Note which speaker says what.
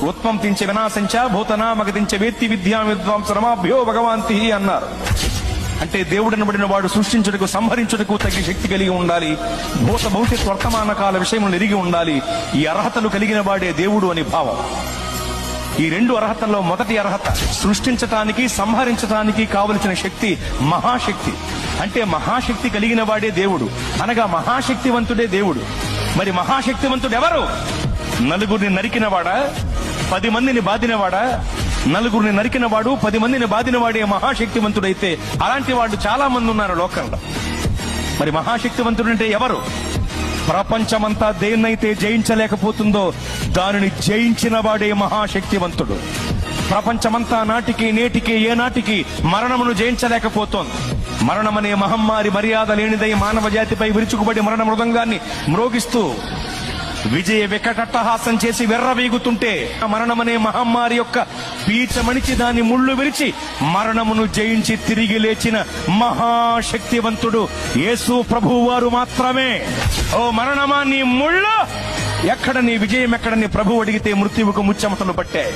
Speaker 1: ఉత్పంతించే వినాశంచ భూతనామగతించే వేత్తి విద్యా విద్వాంసరమాభ్యో భగవాంతి అన్నారు. అంటే దేవుడిని బడిన వాడు సృష్టించుటకు సంహరించుటకు తగిన శక్తి కలిగి ఉండాలి. భూత భవిష్యత్ వర్తమాన కాల విషయములను ఎరిగి ఉండాలి. ఈ అర్హతలు కలిగిన వాడే దేవుడు అని భావం. ఈ రెండు అర్హతల్లో మొదటి అర్హత సృష్టించటానికి సంహరించటానికి కావలసిన శక్తి మహాశక్తి. అంటే మహాశక్తి కలిగిన వాడే దేవుడు, అనగా మహాశక్తివంతుడే దేవుడు. మరి మహాశక్తివంతుడు ఎవరు? నలుగురిని నరికినవాడా, 10 మందిని బాధినవాడా? నలుగురిని నరికినవాడు 10 మందిని బాధినవాడే మహాశక్తివంతుడైతే అలాంటి వాడు చాలా మంది ఉన్నారు లోకంలో. మరి మహాశక్తివంతుడు అంటే ఎవరు? ప్రపంచమంతా దేన్నైతే జయించలేకపోతుందో దానిని జయించిన వాడే మహాశక్తివంతుడు. ప్రపంచమంతా నాటికి నేటికి ఏనాటికి మరణమును జయించలేకపోతోంది. మరణమనే మహమ్మారి మర్యాద లేనిదై మానవ జాతిపై విరుచుకుబడి మరణ మృదంగాన్ని మ్రోగిస్తూ విజయ వికటట్టహాసం చేసి వెర్రవీగుతుంటే మరణమనే మహమ్మారి యొక్క పీచమణిచి దాని ముళ్ళు విరిచి మరణమును జయించి తిరిగి లేచిన మహాశక్తివంతుడు యేసు ప్రభువు వారు మాత్రమే. ఓ మరణమా నీ ముళ్ళు ఎక్కడ, నీ విజయం ఎక్కడ? నీ ప్రభువు అడిగితే మృత్యువుకు ముచ్చెమటలు పట్టాయి.